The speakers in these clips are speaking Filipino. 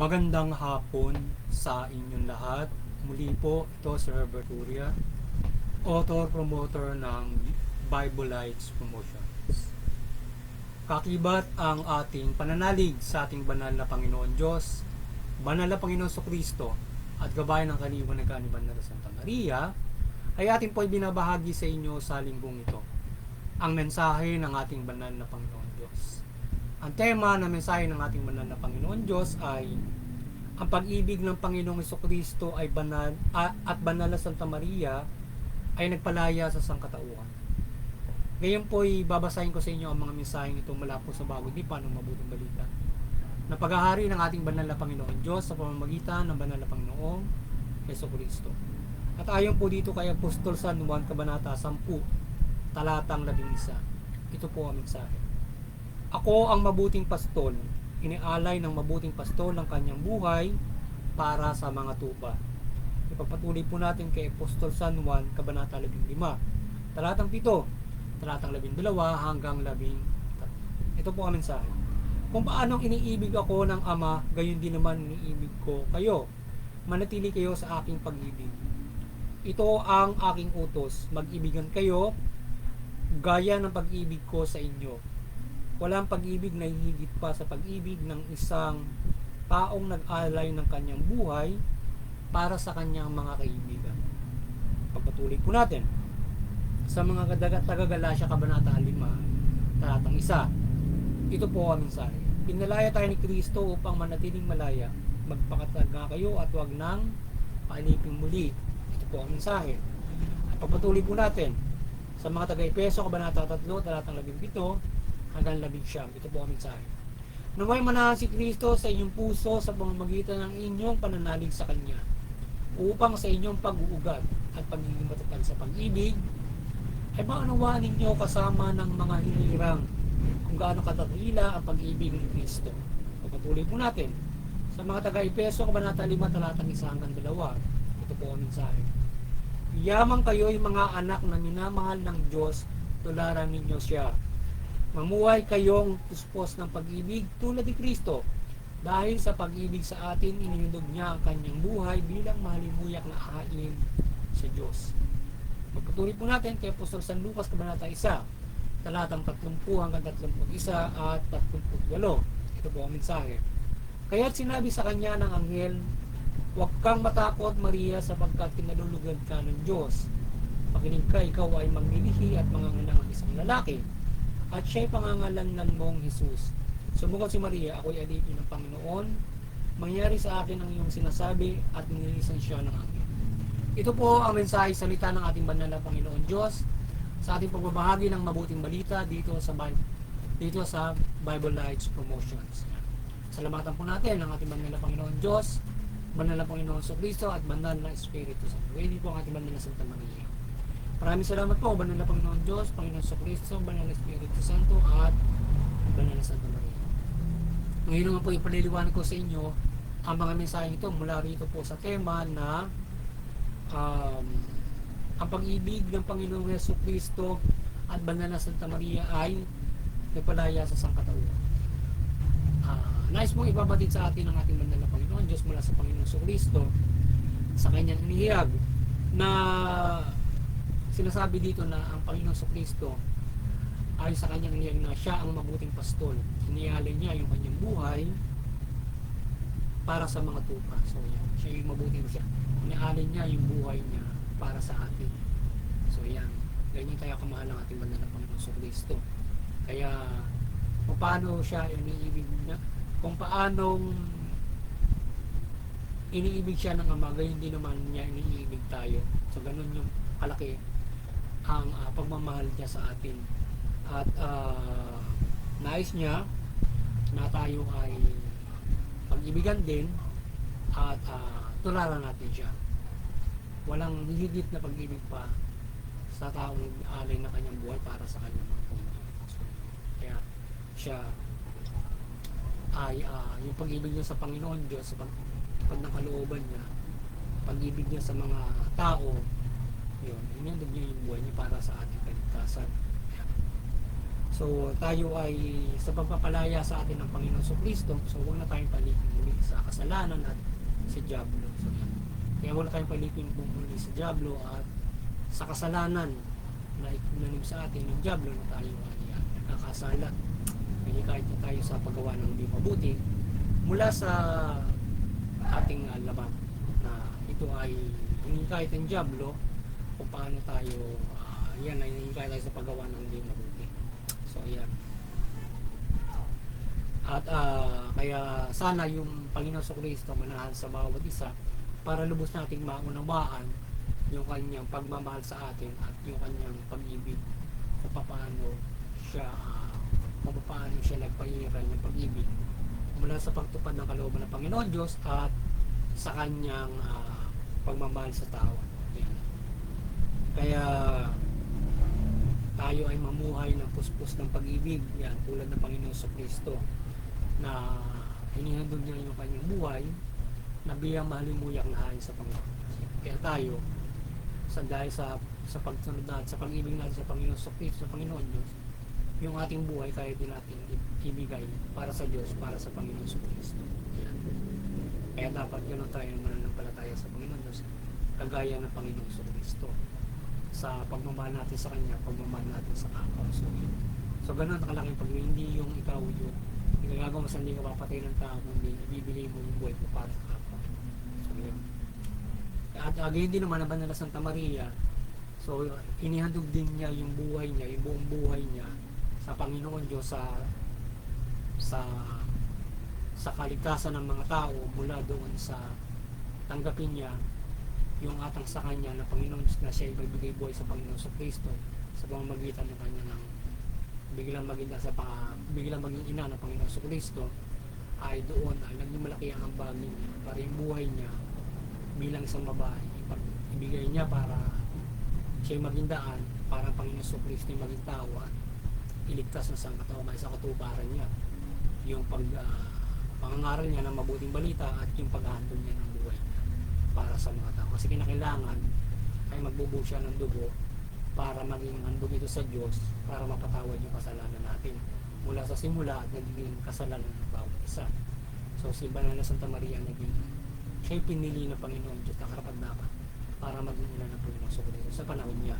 Magandang hapon sa inyong lahat. Muli po, ito si Herbert Uria, author-promoter ng Bible Lights Promotions. Kakibat ang ating pananalig sa ating banal na Panginoon Diyos, banal na Panginoon Kristo, at gabayan ng kanilang nagkaniban na Santa Maria, ay ating po'y binabahagi sa inyo sa linggong ito. Ang mensahe ng ating banal na Panginoon Diyos. Ang tema ng mensahe ng ating banal na Panginoon Diyos ay ang pag-ibig ng Panginoong Kristo ay banal at banal na Santa Maria ay nagpalaya sa sangkatauhan. Ngayon po ay babasahin ko sa inyo ang mga mensaheng ito mula po sa Bagong Tipan ng Mabuting Balita na paghahari ng ating banal na Panginoon Diyos sa pamamagitan ng banal na Panginoong Kristo. At ayon po dito kay Apostol San Juan Kabanata 10, talatang 11. Ito po ang mensahe. Ako ang mabuting pastol, inialay ng mabuting pastol ang kanyang buhay para sa mga tupa. Ipagpatuloy po natin kay Apostol San Juan, Kabanata 15, talatang 7, talatang 12 hanggang 13. Ito po ang mensahe. Kung paanong iniibig ako ng Ama, gayon din naman iniibig ko kayo. Manatili kayo sa aking pag-ibig. Ito ang aking utos, mag-ibigan kayo gaya ng pag-ibig ko sa inyo. Walang pag-ibig na higit pa sa pag-ibig ng isang taong nag-alay ng kanyang buhay para sa kanyang mga kaibigan. Pagpatuloy po natin sa mga taga-Galasya Kabanata 5, talatang 1. Ito po ang mensahe. Pinalaya tayo ni Kristo upang manatiling malaya. Magpakataga kayo at huwag nang paanipin muli. Ito po ang mensahe. At pagpatuloy po natin sa mga taga-Efeso Kabanata 3, talatang 17 hanggang 11. Ito po ang mensahe. Naway manahan si Kristo sa inyong puso sa pamamagitan ng inyong pananalig sa Kanya, upang sa inyong pag-uugat at pagiging matatag sa pag-ibig ay maunawaan ninyo kasama ng mga hinirang kung gaano katatila ang pag-ibig ni Kristo. Pagpatuloy po natin sa mga taga-Efeso Kabanata 5, talatang 1 hanggang 2. Ito po ang mensahe. Yamang kayo'y mga anak na minamahal ng Diyos, tularan ninyo siya. Mamuhay kayong puspos ng pag-ibig tulad ni Kristo. Dahil sa pag-ibig sa atin, inihindog niya ang kanyang buhay bilang mahalimuyak na hain sa Diyos. Pagpatuloy po natin kay Apostol San Lucas Kabanata 1, talatang 30 hanggang 31 at 38. Ito po ang mensahe. Kaya't sinabi sa kanya ng anghel, huwag kang matakot, Maria, sapagkat kinalulugad ka ng Diyos. Pakinig ka, ikaw ay maglilihi at manganganak ng isang lalaki, at siya'y pangangalanlan mong Jesus. Sumugot si Maria, ako'y alipin ng Panginoon. Mangyari sa akin ang iyong sinasabi, at nililisan siya ng anghel. Ito po ang mensahe salita ng ating banal na Panginoon Diyos sa ating pagbabahagi ng mabuting balita dito sa Bible Lights Promotions. Salamatan po natin ang ating banal na Panginoon Diyos, banal na Panginoon Kristo at banal na Espiritu Santo. Hindi po ang ating banal na Santa Maria. Maraming salamat po, banal na Panginoon Diyos, Panginoon Kristo, banal na Espiritu Santo at banal na Santa Maria. Ngayon naman po ipaliliwanag ko sa inyo ang mga mensahe ito mula rito po sa tema na ang pag-ibig ng Panginoong Kristo at banal na Santa Maria ay nagpalaya sa sangkatauhan. Nais mong ibabatid sa atin ang ating banal na Panginoon Diyos mula sa Panginoong Kristo sa kanyang inihiyag na sinasabi dito na ang Panginoong Kristo ay sa kanyang inihiyag na siya ang mabuting pastol. Inialay niya yung kanyang buhay para sa mga tupa. So yan, siya yung mabuting siya. Inialay niya yung buhay niya para sa atin. So yan, ganyan tayo kamahal ng ating banal na Panginoong Kristo. Kaya kung paano siya iniibig niya, kung paanong iniibig siya ng Ama, gayon din naman niya iniibig tayo. So ganun yung kalaki ang pagmamahal niya sa atin. At nais niya na tayo ay pag-ibigan din at tularan natin siya. Walang higit na pag-ibig pa sa taong alay na kanyang buhay para sa kanyang mga pamilya. Kaya siya ay yung pag-ibig niya sa Panginoon Diyos, sa pagnakalooban niya, pag-ibig niya sa mga tao, yun, inindog niya yung buhay niya para sa ating kaligtasan. So tayo ay sa pagpapalaya sa atin ng Panginoon Kristo, so huwag na tayong palipin muli sa kasalanan at sa diablo. So yan. Kaya huwag na tayong palipin muli sa diablo at sa kasalanan na ikunanim sa atin ng diablo na tayo ay nagkakasala. Kaya kahit na tayo sa paggawa ng hindi mabuti mula sa ating laman na ito ay hinikayat ng diablo kung paano tayo yan ay hinikayat tayo sa paggawa ng hindi mabuti. So yan. At kaya sana yung Panginoon Kristo manahan sa bawat isa para lubos nating maunawaan yung kanyang pagmamahal sa atin at yung kanyang pag-ibig kung paano siya nagpahiran ng pag-ibig mula sa pagtupad ng kalooban ng Panginoon Diyos at sa kanyang pagmamahal sa tao. Yan. Kaya tayo ay mamuhay ng puspos ng pag-ibig, yan, tulad ng Panginoon Kristo na inihandog niya yung kanyang buhay na biyang mahalimuyak na hain sa Panginoon. Kaya tayo dahil sa pagsunod natin, sa pag-ibig natin sa Panginoon Kristo, sa Panginoon Diyos, yung ating buhay kaya din natin ibigay para sa Diyos, para sa Panginoon Kristo. Yan. Kaya dapat gano'n tayo mananampalataya sa Panginoon Diyos, kagaya ng Panginoon Kristo. Sa pagmamahal natin sa Kanya, pagmamahal natin sa kapwa. So gano'n kalaking pag-ibig, hindi yung ikaw yung gagawin mo sa hindi ka papatay ng tao, hindi ibibigay mo yung buhay mo para sa kapwa. So yun. At again din naman ang Banal na Santa Maria, so inihandog din niya yung buhay niya, yung buong buhay niya sa Panginoon Diyos sa kaligtasan ng mga tao mula doon sa tanggapin niya yung atang sa kanya na Panginoon Diyos na siya ibibigay buhay sa Panginoon sa Kristo sa pamamagitan ng kanya ng biglang maging ina ng Panginoon sa Kristo ay doon ay naging malaki ang ambagin niya para yung buhay niya bilang isang babae ibigay niya para siya maging daan para ang Panginoon sa Kristo yung maging tao at iligtas na sa katawang sa katuparan niya yung pangangaral niya ng mabuting balita at yung paghahandog niya ng buhay niya para sa mga tao kasi kinakailangan ay magbubuo siya ng dugo para maging handog ito sa Diyos para mapatawad yung kasalanan natin mula sa simula at naging kasalanan ng bawat isa. So si Banal na Santa Maria naging siya pinili ng Panginoon Diyos na karapat-dapat para maging ina ng Panginoon sa panahon niya.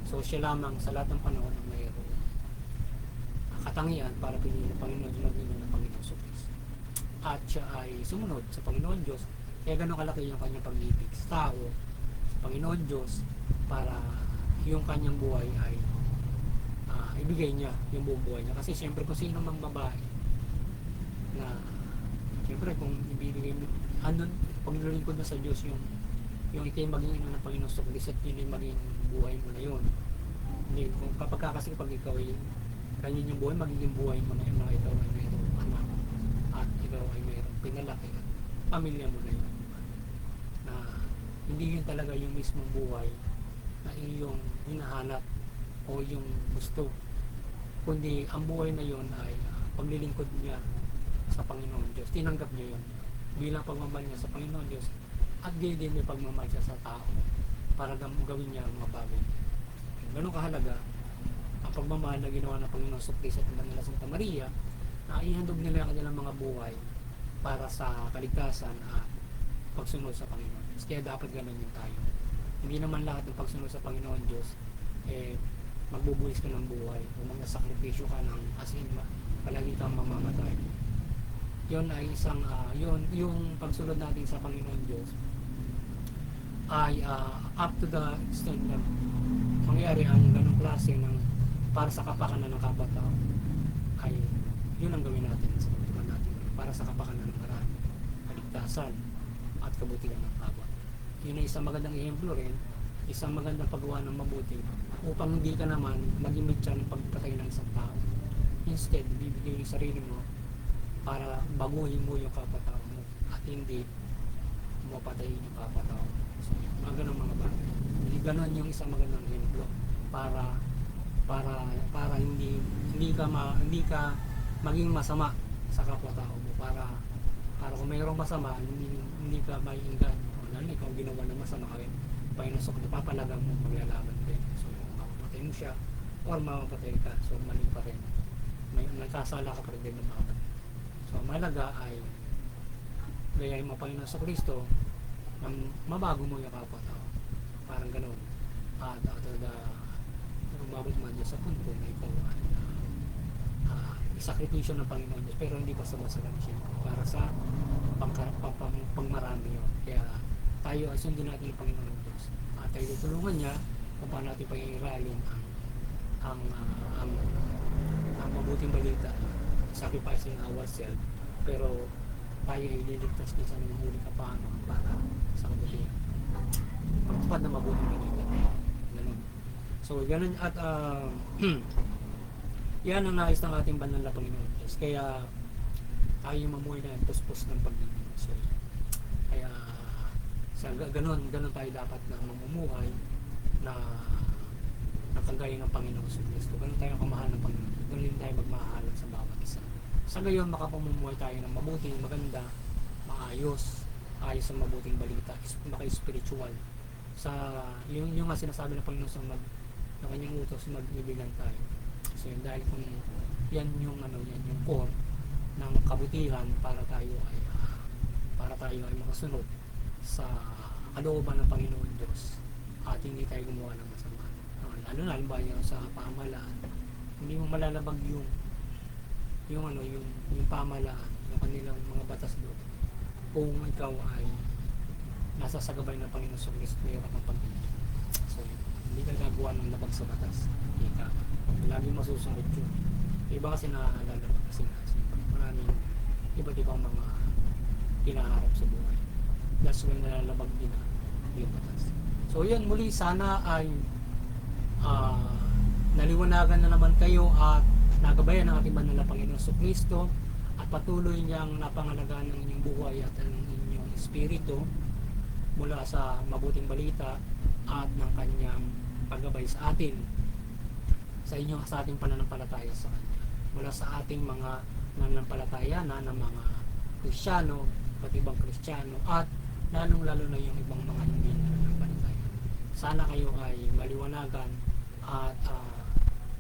So siya lamang sa lahat ng panahon na mayroong katangian para pinili ng Panginoon Diyos maging ina ng Panginoon Kristo. At siya ay sumunod sa Panginoon Diyos kaya gano'ng kalaki yung kanyang pag-ibig sa tao, sa Panginoon Diyos para yung kanyang buhay ay ibigay niya yung buong buhay niya. Kasi siyempre kung sino mang babae na siyempre kung ibibigay mo pag nililingkod na sa Diyos yung ikay maging ina ng Panginoon sa Kristo at yun yung maging buhay mo na yun. Hindi, kung kapag kasi pag ikaw ay ganyan yung buhay, magiging buhay mo na yun na ikaw ay mayroong anak at ikaw ay mayroong pinalaki at pamilya mo na yun na hindi yun talaga yung mismong buhay na iyong hinahanap o yung gusto, kundi ang buhay na yun ay paglilingkod niya sa Panginoon Diyos. Tinanggap niya yun bilang pagmamahal niya sa Panginoon Diyos at din may pagmamahal siya sa tao para gawin niya ang mga bagay. Ganun kahalaga ang pagmamahal na ginawa ng Panginoon sa Kristo at ng Banal na Santa Maria na ihandog nila ang kanilang mga buhay para sa kaligtasan at pagsunod sa Panginoon Diyos. Kaya dapat ganun yun tayo. Hindi naman lahat ng pagsunod sa Panginoon Diyos magbubuhis ka ng buhay o magsakripisyo ka ng asin palagi kang mamamatay. Yun ay isang yung pagsunod natin sa Panginoon Diyos ay up to the extent na mangyari ang ganong klase ng para sa kapakanan ng kapatao ay yun ang gawin natin sa pagtuman natin para sa kapakanan ng marami, kaligtasan at kabutihan ng kapwa. Yun ay isang magandang ehemplo rin, isang magandang paggawa ng mabuti upang hindi ka naman maging mitya ng pagpatay ng isang tao. Instead, bibigay yung sarili mo para baguhin mo yung kapatao mo at hindi mapatayin yung kapatao mo. So, mga ganun mga bagay. Hindi ganun yung isang magandang ehemplo para hindi ka maging masama sa kapatao mo para kung mayroong masama hindi ka maiinggan o lalo ikaw ginawa ng masama kaya Panginoon papalagang mo maglalaban din. So papatay mo siya or mamamatay ka. So mali pa rin, may nagkasala ka pa rin din ng mga mali. So malaga ay gayahin mo Panginoon sa Kristo na mabago mo yung kapwa-tao, parang ganoon. At umabot man Diyos sa punto na ikaw ay isakripisyo ng Panginoon Diyos, pero hindi basta-basta lang siya para sa pangmarami yun. Kaya tayo ay sundin natin yung Panginoon Diyos at tayo tutulungan niya kung paano natin pag-iiralin ang mabuting balita, sacrificing ourselves, pero tayo ay liligtas din sa mga kapano para sa kabutihan, magtupad na mabuting balita. Ganun. So ganun, at yan ang nais ng ating banal na Panginoon Diyos. Kaya tayo mamuhay na puspos ng pag-ibig. So, kaya sa ganun tayo dapat na mamumuhay na nakagaya ng Panginoon sa Kristo. Ganun tayo kamahal ng Panginoon. Ganun din tayo magmahalan sa bawat isa. Sa gayon makapamumuhay tayo ng mabuting, maganda, maayos, ayos sa mabuting balita, maka-spiritual. Sa yung nga sinasabi ng Panginoon sa ng kanyang utos, magbibigan tayo. So yun, dahil kung yan yung core ng kabutihan para tayo ay makasunod sa kalooban ng Panginoon Diyos at hindi tayo gumawa ng masama. Lalo na halimbawa sa pamahalaan, hindi mo malalabag yung pamahalaan, yung kanilang mga batas doon kung ikaw ay nasa sagabay ng Panginoon sa Kristo, mayroon kang pag-ibig. So hindi ka gagawa ng labag sa batas, ika lagi masusunod yun. Iba kasi naalalabag kasi maraming iba't ibang mga hinaharap sa buhay. That's when nalalabag din yung batas. So yun, muli sana ay naliwanagan na naman kayo at nagabayan ng ating banal na Panginoon sa Kristo at patuloy niyang napangalagaan ng inyong buhay at ng inyong espiritu mula sa mabuting balita at ng kanyang paggabay sa atin sa ating pananampalataya sa Kanya, mula sa ating mga nananampalataya ng mga Kristiyano, at ibang Kristiyano, at lalong-lalo na yung ibang mga hindi nananampalataya. Sana kayo ay maliwanagan at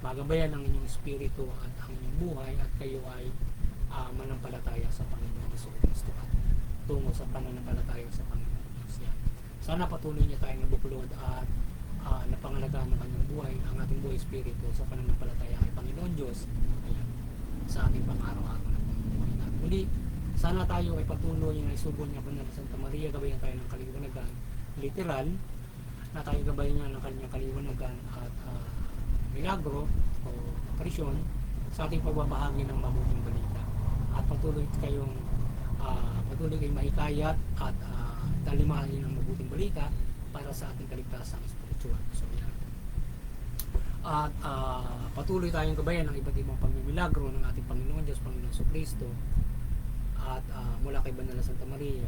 magabayan ng inyong espiritu at ang inyong buhay, at kayo ay manampalataya sa Panginoon Kristo at tungo sa pananampalataya sa Panginoon Diyos. Sana patuloy niya tayong nabuklod at napangalagaan ng kanyang buhay, ang ating buhay espiritu sa pananampalataya kay Panginoon Diyos, ayan, sa ating pang-araw-araw na pamumuhay natin. Muli, sana tayo ay patuloy na isubol niya Banal Santa Maria, gabayan tayo ng kaliwanagan, literal na tayo gabayan niya ng kanyang kaliwanagan at milagro o aparisyon sa ating pagbabahagi ng mabuting balita, at patuloy kayong mahikayat at talimahin ng mabuting balita para sa ating kaligtasang spiritual. So yan. At patuloy tayong gabayan ng iba't ibang pagmimilagro ng ating Panginoon Diyos, Panginoon Kristo, at mula kay Banal na Santa Maria,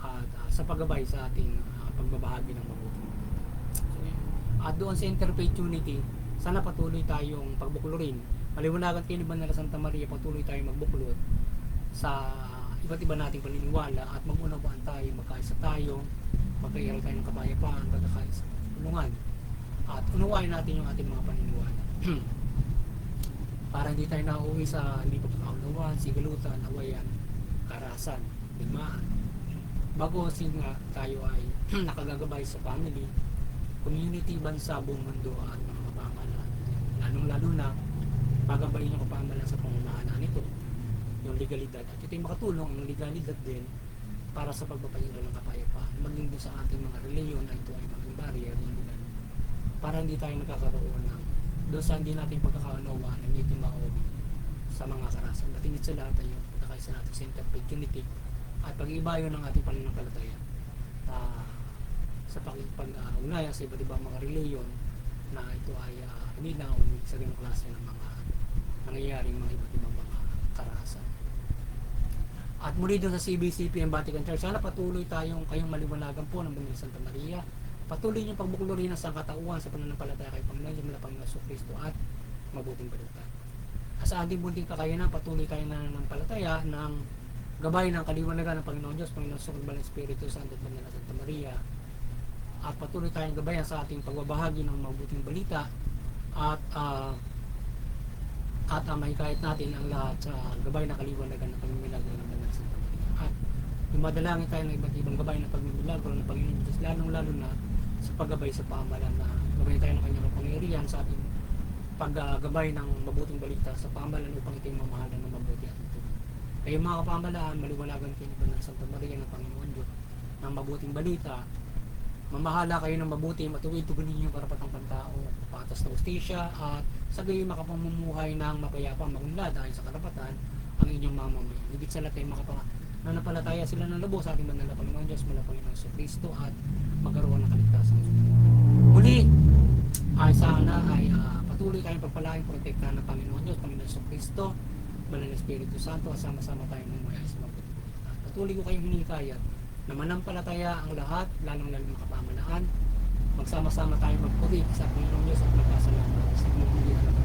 at sa paggabay sa ating pagbabahagi ng mabuting balita. So yan. At doon sa Interfaith Unity, sana patuloy tayong pagbuklorin. Maliwanagan kayo ni Banal na Santa Maria, patuloy tayong magbuklod sa iba't iba nating paniniwala at mag-unawaan tayo, magkaisa tayo, magkairal tayo ng kapayapaan, pagkakaisa, tulungan, at unawain natin yung ating mga paniniwala para hindi tayo nauwi sa hindi pagkakaunawaan, sigalutan, awayan, karahasan, digmaan. Bago nga tayo ay nakagagabay sa family, community, bansa, buong mundo at mga kapamahalaan. Lalong-lalo na pagabayin yung kapamahalaan sa pamamahalaan nito, yung legalidad, at ito yung makatulong ang legalidad din para sa pagpapahinggan ng kapayapaan, maging doon sa ating mga reliyon na ito ay maging barrier para hindi tayo nagkakaroon ng doon sa hindi natin pagkakaunawaan, hindi ito mauwi sa mga karahasan. Natingit sa lahat ay yung pagkakaisa natin sa Interfaith Unity at pag-iibayo ng ating pananampalataya sa pag-ugnayan sa iba't ibang mga reliyon na ito ay hininaw sa ganong klase ng mga nangyayaring mga iba't ibang mga karahasan. At muli doon sa CBCP and Vatican Church, sana patuloy kayong maliwanagan po ng Banal Santa Maria. Patuloy niyong pagbuklorin ng sangkatauhan sa pananampalataya kay Panginoon Diyos, Panginoon Kristo at mabuting balita. Sa ating bunting kakayanan, patuloy tayo nananampalataya ng gabay ng kaliwanagan ng Panginoon Diyos, Panginoon Kristo, Banal Espiritu Santo at Banal Santa Maria. At patuloy tayong gabayan sa ating pagbabahagi ng mabuting balita at may kahit natin ang lahat sa gabay na kaliwanagan ng pagmimilagro ng banal sa Panginoon. At dumadalangin tayo ng iba't ibang gabay na pagmimilagro ng Panginoon Diyos, lalong-lalo na sa paggabay sa pamahalaan, na gabayan tayo ng kanyang kapangyarihan sa ating paggabay ng mabuting balita sa pamahalaan upang ito'y mamahalan ng mabuti at ito. Kayo mga kapamahalaan, maliwanagan kayo ng Banal Santa Maria ng Panginoon Diyos ng mabuting balita. Mamahala kayo ng mabuti, matuwid-tugunin niyo karapatang pantao, patas na ustisya, at sa gayon makapamumuhay ng mapayapang maunlad ayon sa karapatan ang inyong mamamayan. Higit sa lahat ay nananampalataya sila ng lubos sa ating banal na Panginoon Diyos, mula Panginoon sa Kristo, at magkaroon ng kaligtasan. Muli, ay sana ay patuloy tayong pagpalain, protektahan ng Panginoon Diyos, Panginoon sa Kristo, Banal na Espiritu Santo, at sama-sama tayong mumuhay sa mabuting balita. Patuloy ko kayong hinikayat na manampalataya ang lahat, lalong-lalong makapamalaan. Magsama-sama tayo magpurik sa Panginoon Diyos at magkasalamat sa mga hindi alam.